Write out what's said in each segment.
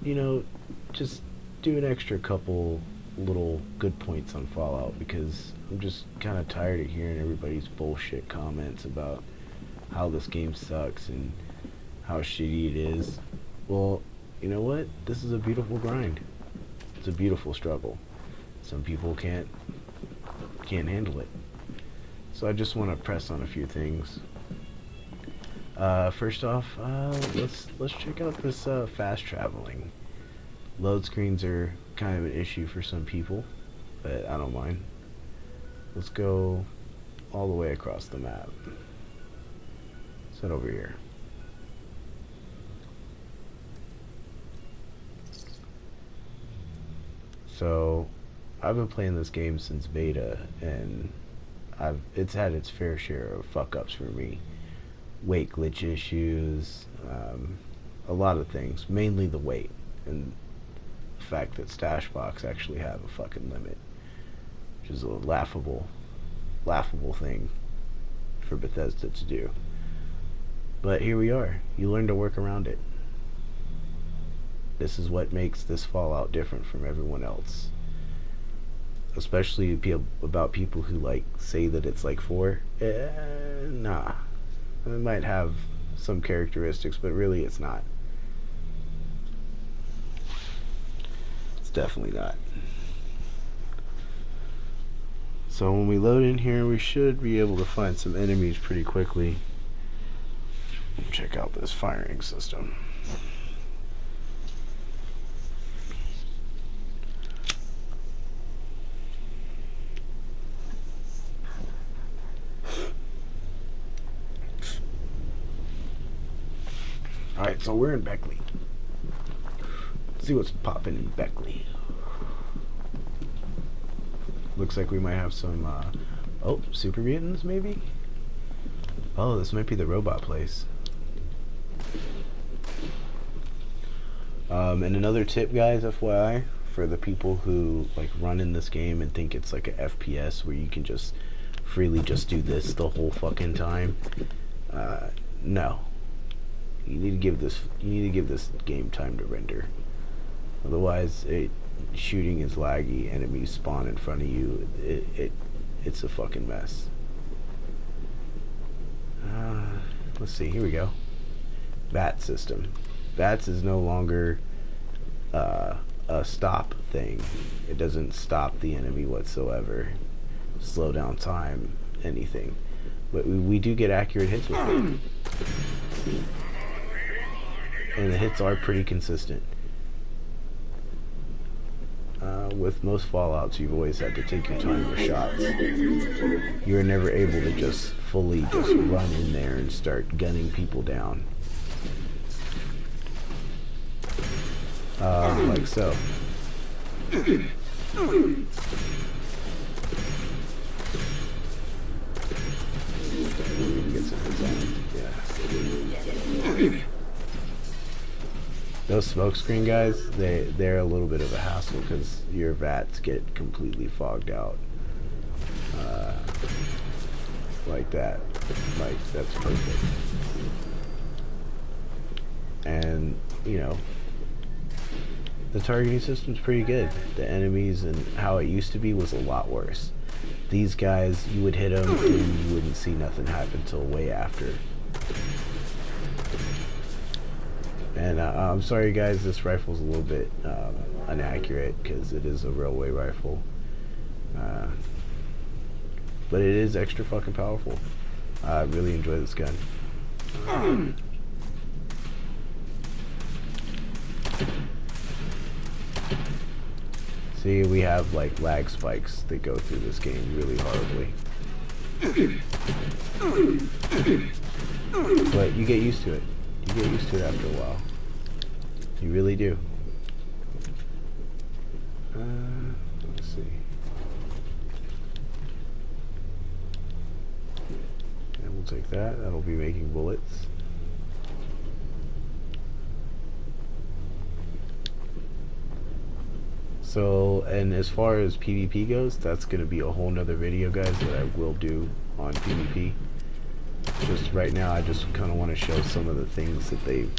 you know, just do an extra couple little good points on Fallout because I'm just kind of tired of hearing everybody's bullshit comments about how this game sucks and how shitty it is. Well, you know what? This is a beautiful grind. It's a beautiful struggle. Some people can't handle it. So I just want to press on a few things. First off, let's check out this fast traveling. Load screens are kind of an issue for some people, but I don't mind. Let's go all the way across the map. Set over here. So, I've been playing this game since beta, and it's had its fair share of fuck ups for me. Weight glitch issues, a lot of things, mainly the weight, and the fact that Stashbox actually have a fucking limit, which is a laughable thing for Bethesda to do. But here we are. You learn to work around it. This is what makes this Fallout different from everyone else. Especially about people who like say that it's like 4. Nah. It might have some characteristics, but really it's not. It's definitely not. So when we load in here, we should be able to find some enemies pretty quickly. Check out this firing system. Alright, so we're in Beckley. Let's see what's popping in Beckley. Looks like we might have some, oh, super mutants maybe? Oh, this might be the robot place. And another tip, guys, FYI, for the people who like run in this game and think it's like a FPS where you can just freely just do this the whole fucking time. No. You need to give this game time to render. Otherwise, shooting is laggy, enemies spawn in front of you. It's a fucking mess. Let's see. Here we go. VAT system. VATS is no longer a stop thing. It doesn't stop the enemy whatsoever. Slow down time, anything. But we do get accurate hits with it. And the hits are pretty consistent. With most Fallouts, you've always had to take your time with shots. You're never able to just fully just run in there and start gunning people down. Like so. Get some hits on it. Yeah. Those smokescreen guys, they're a little bit of a hassle because your VATs get completely fogged out. Like that. Like, that's perfect. And, you know, the targeting system's pretty good. The enemies and how it used to be was a lot worse. These guys, you would hit them and you wouldn't see nothing happen until way after. And I'm sorry guys, this rifle's a little bit inaccurate because it is a railway rifle. But it is extra fucking powerful. I really enjoy this gun. See, we have like lag spikes that go through this game really horribly. But you get used to it. You get used to it after a while. You really do. Let's see. And we'll take that. That'll be making bullets. So, and as far as PvP goes, that's going to be a whole nother video, guys, that I will do on PvP. Just right now, I just kind of want to show some of the things that they've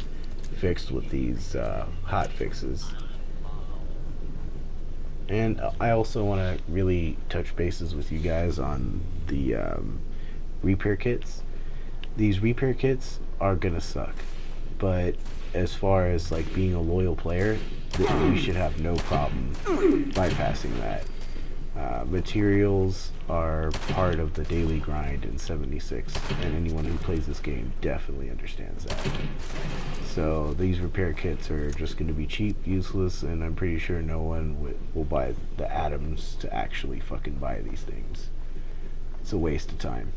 fixed with these hot fixes. And I also want to really touch bases with you guys on the repair kits. These repair kits are gonna suck, but as far as like being a loyal player, you should have no problem bypassing that. Materials are part of the daily grind in 76, and anyone who plays this game definitely understands that. So these repair kits are just going to be cheap, useless, and I'm pretty sure no one will buy the atoms to actually fucking buy these things. It's a waste of time.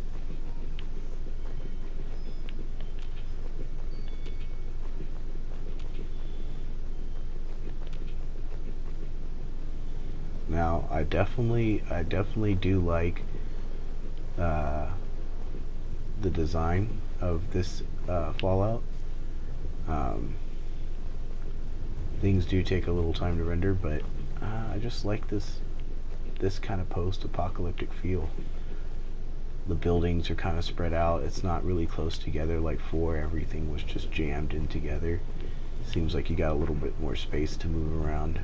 Now, I definitely do like the design of this Fallout. Things do take a little time to render, but I just like this kind of post-apocalyptic feel. The buildings are kind of spread out. It's not really close together like 4. Everything was just jammed in together. Seems like you got a little bit more space to move around.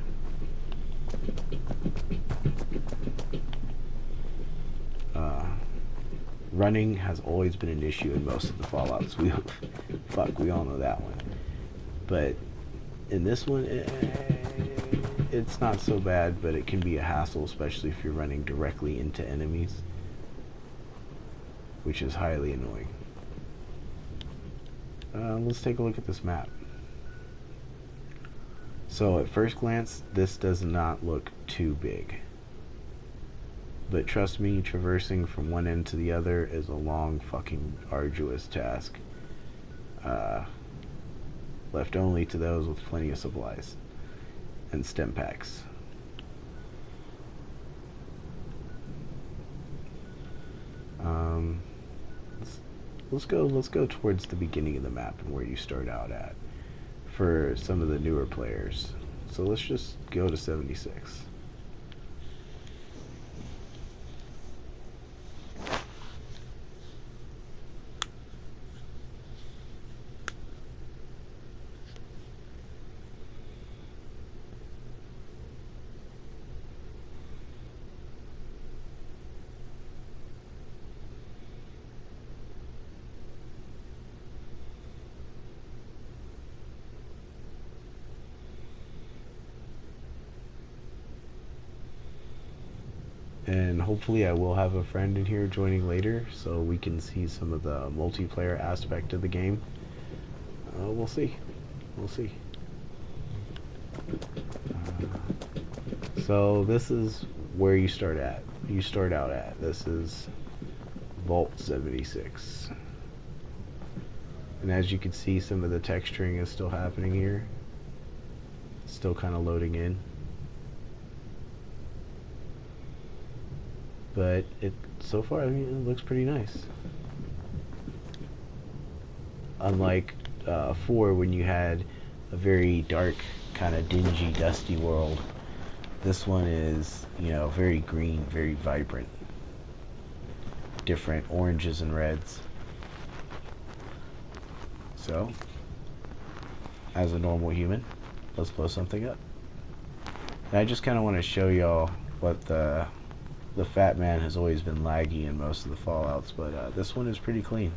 Running has always been an issue in most of the Fallouts. We all know that one. But in this one, it's not so bad, but it can be a hassle, especially if you're running directly into enemies, which is highly annoying. Let's take a look at this map. So at first glance, this does not look too big. But trust me, traversing from one end to the other is a long, fucking arduous task. Left only to those with plenty of supplies and stim packs. Let's go towards the beginning of the map and where you start out at for some of the newer players. So let's just go to 76. And hopefully I will have a friend in here joining later so we can see some of the multiplayer aspect of the game. We'll see. So this is where you start at. You start out at. This is Vault 76. And as you can see, some of the texturing is still happening here. It's still kind of loading in. But so far, I mean, it looks pretty nice. Unlike 4, when you had a very dark, kind of dingy, dusty world, this one is, you know, very green, very vibrant. Different oranges and reds. So, as a normal human, let's blow something up. And I just kind of want to show y'all what the Fat Man has always been laggy in most of the Fallouts, but this one is pretty clean.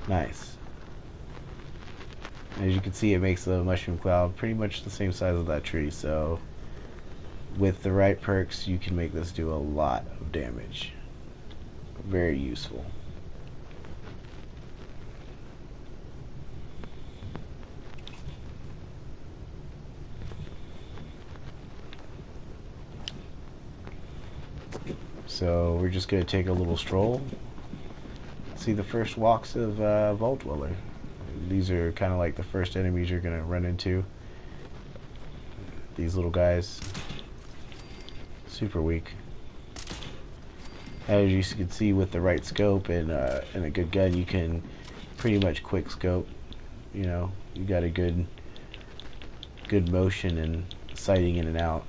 Nice. As you can see, it makes the mushroom cloud pretty much the same size as that tree, so with the right perks, you can make this do a lot of damage. Very useful. So we're just going to take a little stroll, see the first walks of Vault Dweller. These are kind of like the first enemies you're going to run into. These little guys, super weak. As you can see, with the right scope and a good gun, you can pretty much quick scope. You know, you got a good motion and sighting in and out.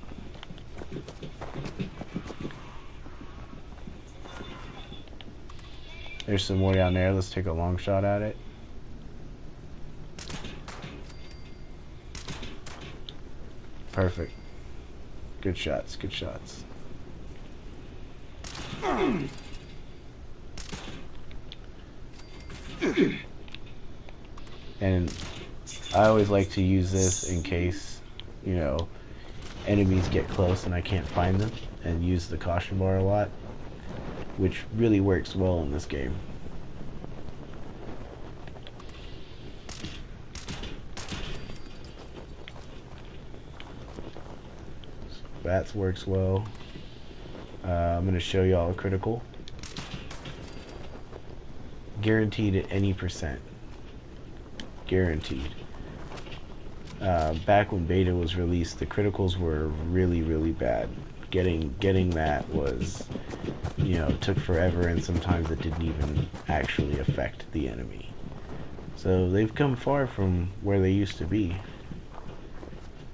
There's some more down there. Let's take a long shot at it. Perfect. Good shots, good shots. And I always like to use this in case, you know, enemies get close and I can't find them, and use the caution bar a lot, which really works well in this game. Bats works well. I'm going to show y'all a critical. Guaranteed at any percent. Guaranteed. Back when beta was released, the criticals were really, really bad. Getting that was, you know, took forever, and sometimes it didn't even actually affect the enemy. So they've come far from where they used to be.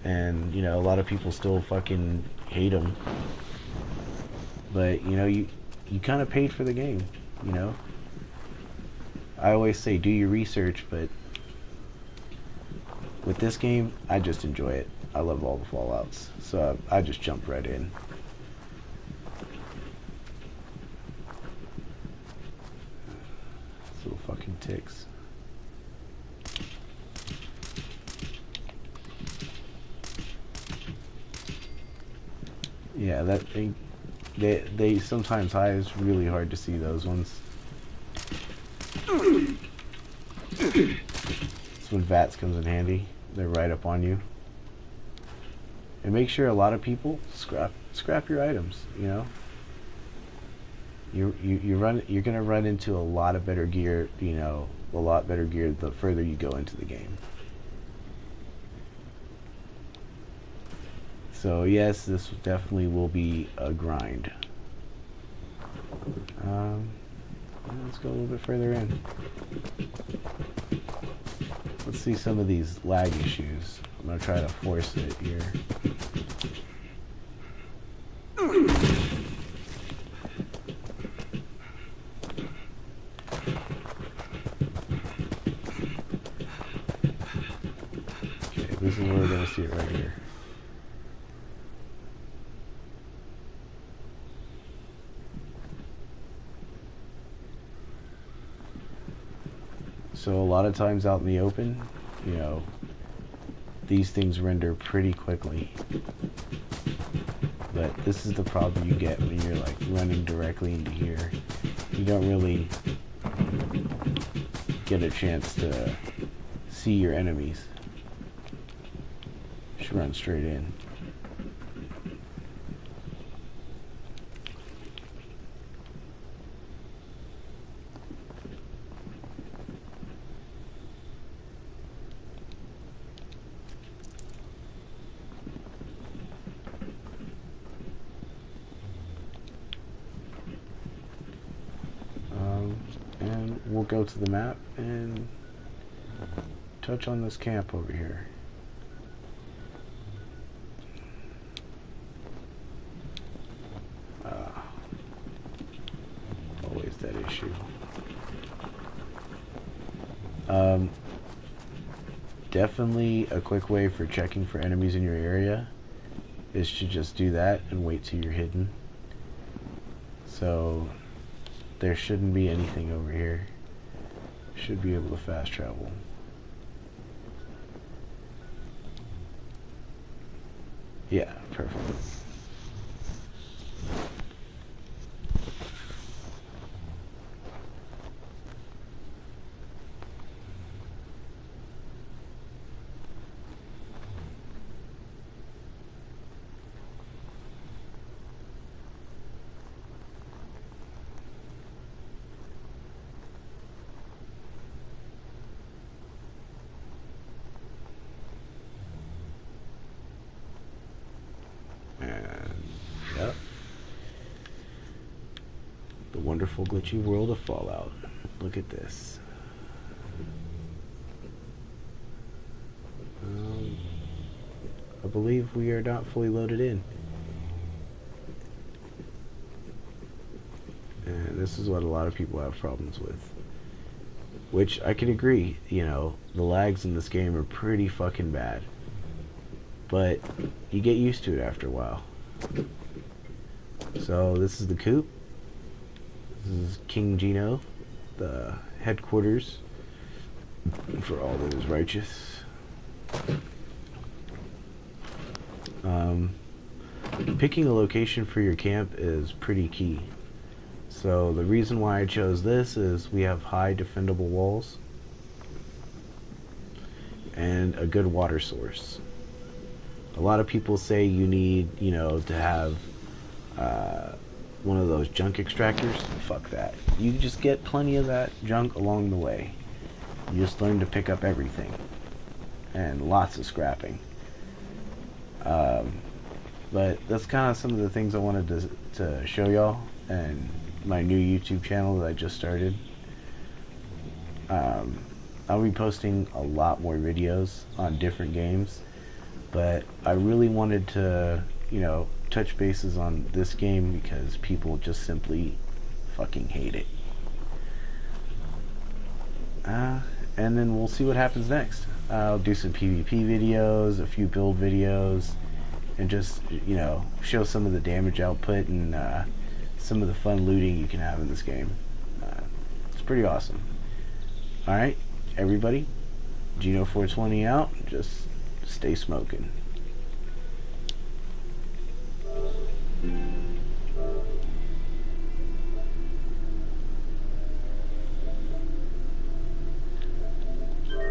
And, you know, a lot of people still fucking hate them. But, you know, you kind of paid for the game, you know? I always say do your research, but with this game, I just enjoy it. I love all the Fallouts, so I just jumped right in. These little fucking ticks. Yeah, that thing. They sometimes hide. It's really hard to see those ones. That's when VATS comes in handy. They're right up on you. And make sure a lot of people scrap your items. You know, you're gonna run into a lot of better gear. You know, a lot better gear the further you go into the game. So yes, this definitely will be a grind. Let's go a little bit further in. Let's see some of these lag issues. I'm gonna try to force it here. Okay, this is where we're gonna see it right here. So a lot of times out in the open, you know, these things render pretty quickly. But this is the problem you get when you're like running directly into here. You don't really get a chance to see your enemies. Just run straight in. And we'll go to the map and touch on this camp over here. Always that issue. Definitely a quick way for checking for enemies in your area is to just do that and wait till you're hidden. So there shouldn't be anything over here. Should be able to fast travel. Yeah, perfect. Yep. The wonderful glitchy world of Fallout. Look at this. I believe we are not fully loaded in. And this is what a lot of people have problems with. Which I can agree, you know, the lags in this game are pretty fucking bad. But you get used to it after a while. So this is the coop. This is King Gino, the headquarters for all that is righteous. Picking a location for your camp is pretty key. So the reason why I chose this is we have high defendable walls and a good water source. A lot of people say you need, you know, to have one of those junk extractors. Fuck that. You just get plenty of that junk along the way. You just learn to pick up everything. And lots of scrapping. But that's kind of some of the things I wanted to show y'all and my new YouTube channel that I just started. I'll be posting a lot more videos on different games, but I really wanted to, you know, touch bases on this game because people just simply fucking hate it. And then we'll see what happens next. I'll do some PvP videos, a few build videos, and just, you know, show some of the damage output and some of the fun looting you can have in this game. It's pretty awesome. Alright, everybody, Gino420 out. Just stay smoking.